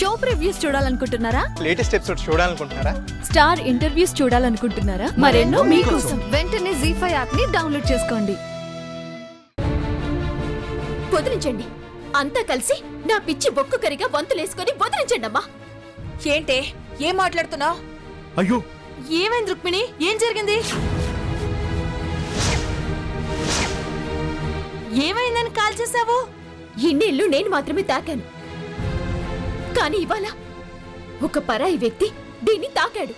Show previews చూడాలనుకుంటున్నారా? Latest episode చూడాలనుకుంటున్నారా? Star interviews చూడాలనుకుంటున్నారా? మరెన్నో మీకోసం వెంటనే ZEE5 యాప్ ని డౌన్లోడ్ చేసుకోండి. వదిలించండి. అంతా కలిసి నా పిచ్చి బొక్కు కరిగా వంతులేసుకొని వదిలించండి అమ్మా. ఏంటే ఏం మాట్లాడుతున్నావు? అయ్యో ఏమైంది రుక్మిణి? ఏం జరిగింది? ఏమైందని కాల్ చేసావు? ఇన్నేళ్ళు నేను మాత్రమే తాకాను, కానీ ఇవాళ ఒక పరాయి వ్యక్తి దీన్ని తాకాడు.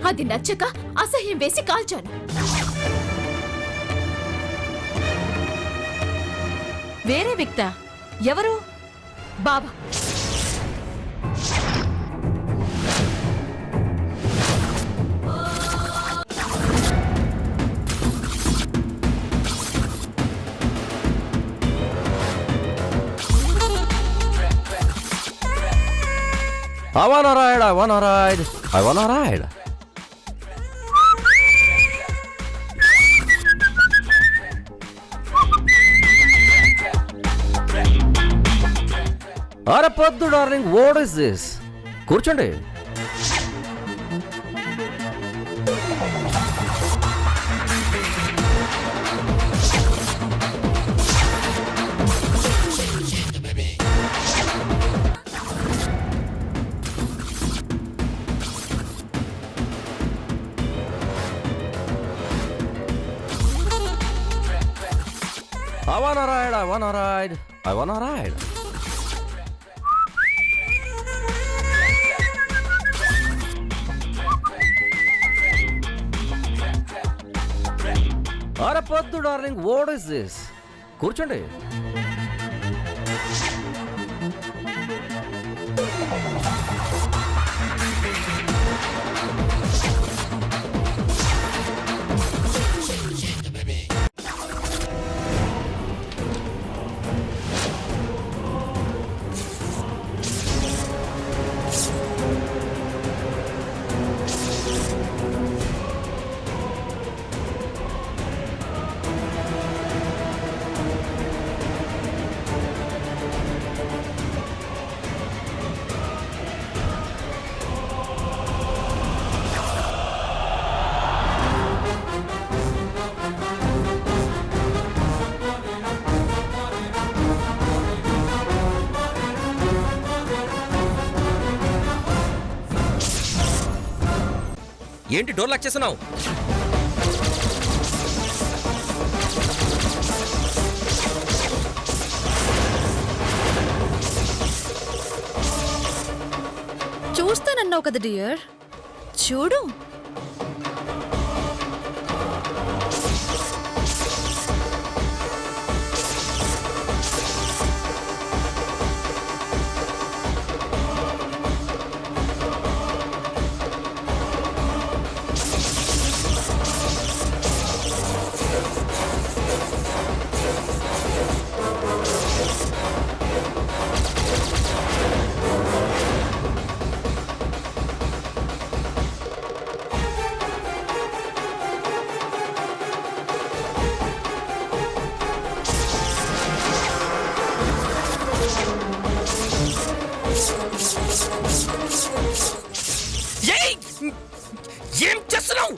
అది నచ్చక అసహ్యం వేసి కాల్చాను. వేరే వ్యక్తా? ఎవరు? బావా. I wanna ride, I wanna ride, I wanna ride. అరే పొద్దు డార్లింగ్, వాట్ ఇస్ దిస్? కూర్చోండి. I wanna ride, I wanna ride, I wanna ride. అరే పొద్దు డార్లింగ్, వాట్ ఇస్ దిస్? కూర్చోండి. ఏంటి డోర్ లాక్ చేస్తున్నావు? చూస్తానన్నావు కదా డియర్, చూడు. ఏం చేస్తున్నావు?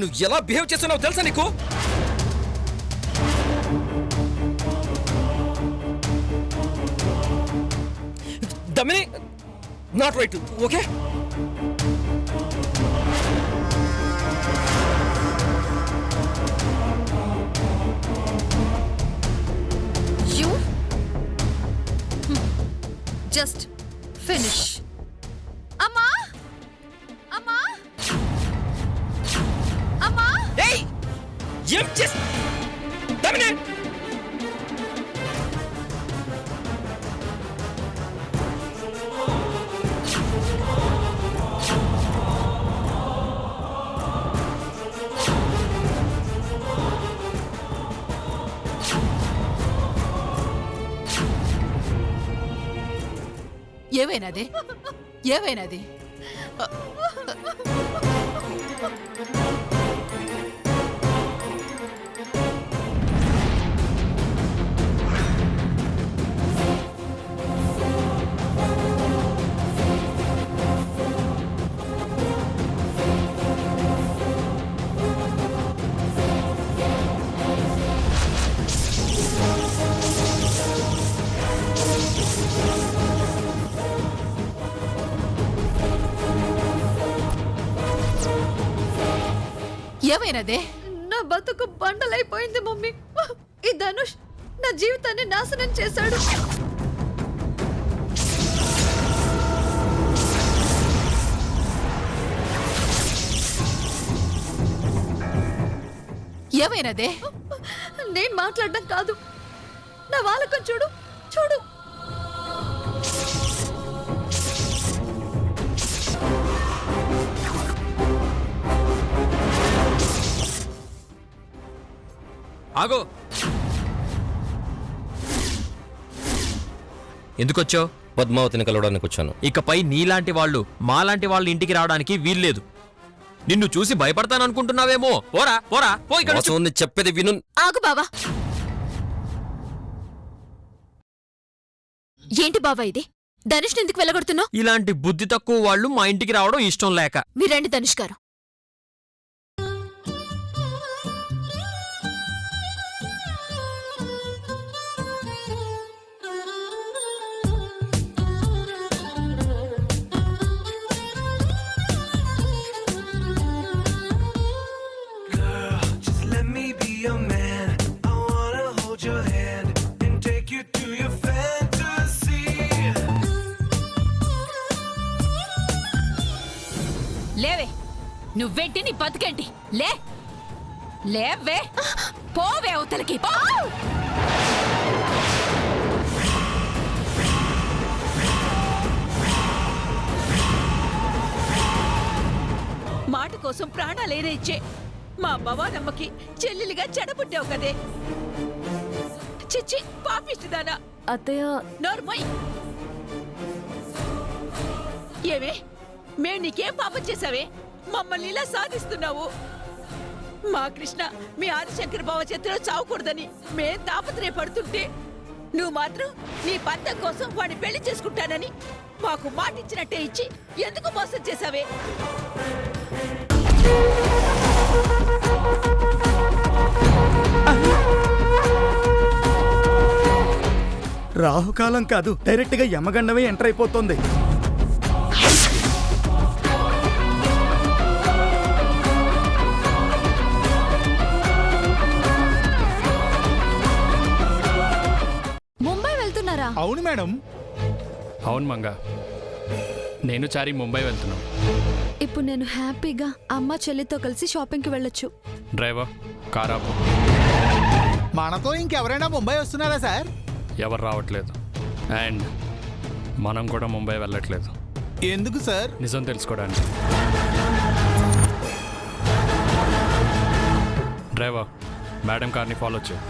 నువ్వు ఎలా బిహేవ్ చేస్తున్నావు తెలుసా నీకు? Damini, not right, okay? You just finish. అమ్మా, అమ్మా, అమ్మా. ఏయ్, ఏం చేస్తా? దమిని, ఏవైనాది ఏవైనాది ఏవైనాదే నా బతుకు బండలైపోయింది మమ్మీ. ఈ ధనుష్ నా జీవితాన్ని నాశనం చేశాడు. ఏవైనాదే నేను మాట్లాడడం కాదు, నా వాళ్ళకం చూడు చూడు. ఆగో, ఎందుకొచ్చావు? పద్మావతిని కలవడానికి వచ్చాను. ఇకపై నీలాంటి వాళ్ళు మాలాంటి వాళ్ళ ఇంటికి రావడానికి వీల్లేదు. నిన్ను చూసి భయపడతాననుకుంటున్నావేమో. పోరా పోరా, పో ఇక్కడ నుంచి. వాసు, చెప్పేది విను. ఆగు బావా. ఏంటి బావా ఇది? ధనుష్ ఎందుకు వెళ్ళగొడుతున్నావు? ఇలాంటి బుద్ధి తక్కువ వాళ్ళు మా ఇంటికి రావడం ఇష్టం లేక. మీరండి ధనుష్ గారు. Just let me be your man. I wanna hold your hand and take you to your fantasy. లేవే, నువ్వేంటి నీ బతుకేంటి? లేవే, పోవే అవతలకి పో. మాట కోసం ప్రాణాలేనే ఇచ్చే మా భవానమ్మకి చెల్లెలిగా చెడబుట్టావు కదే. చిచ్చి పాపిస్తుదానా. అత్తయ్య, నోర్మై. ఏమే, మేము నీకేం పాపం చేశావే? మమ్మల్ని ఇలా సాధిస్తున్నావు. మా కృష్ణ మీ ఆదిశంకర్ బావ చేతిలో చావకూడదని మేం తాపత్రయపడుతుంటే నువ్వు మాత్రం నీ పంతం కోసం వాడిని పెళ్లి చేసుకుంటానని మాకు మాటిచ్చినట్టే ఇచ్చి ఎందుకు మోసం చేశావే? రాహుకాలం కాదు, డైరెక్ట్ గా యమగండమే ఎంటర్ అయిపోతుంది. ముంబై వెళ్తున్నారా? అవును మేడం. అవును మంగ, నేను చారి ముంబై వెళ్తున్నాం. ఇప్పుడు నేను హ్యాపీగా అమ్మ చెల్లితో కలిసి షాపింగ్కి వెళ్ళొచ్చు. డ్రైవర్ కారాపు. మనతో ఇంకెవరైనా ముంబై వస్తున్నారా సార్? ఎవరు రావట్లేదు. అండ్ మనం కూడా ముంబై వెళ్ళట్లేదు. ఎందుకు సార్? నిజం తెలుసుకోవడానికి. డ్రైవర్, మేడం కార్ని ఫాలో చేయి.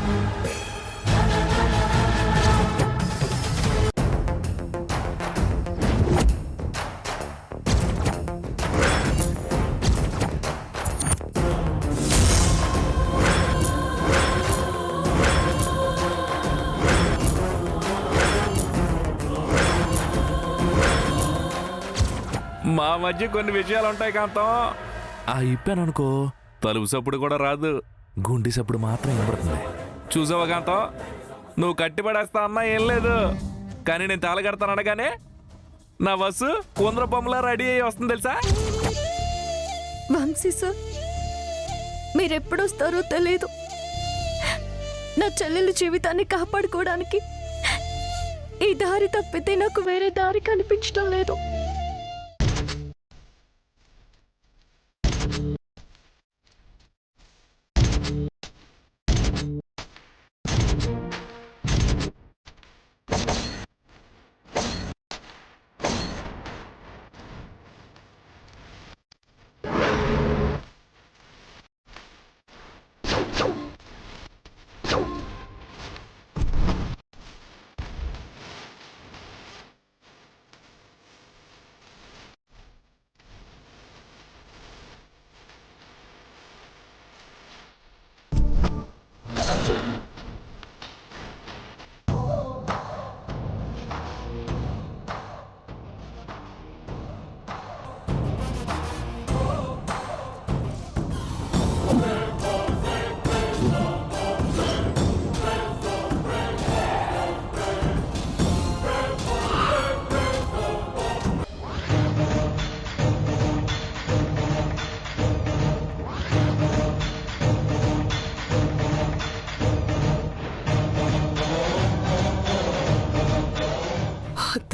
మా మధ్య కొన్ని విషయాలు ఉంటాయి కాంతం. ఆ ఇప్పాననుకో, తలుపు సప్పుడు కూడా రాదు, గుండి సప్పుడు మాత్రం వినపడుతుంది. చూసావా కాంతం, నువ్వు కట్టిపడేస్తా అన్నా ఏం లేదు, కానీ నేను తాళగడతాను అనగానే నా బస్సు కుందర బొమ్మలా రెడీ అయ్యి వస్తుంది తెలుసా. వంశీ సార్, మీరెప్పుడొస్తారో తెలీదు. నా చెల్లెలు జీవితాన్ని కాపాడుకోవడానికి ఈ దారి తప్పితే నాకు వేరే దారి కనిపించడం లేదు.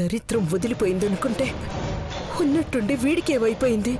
దరిద్రం వదిలిపోయిందనుకుంటే ఉన్నట్టుండి వీడికేమైపోయింది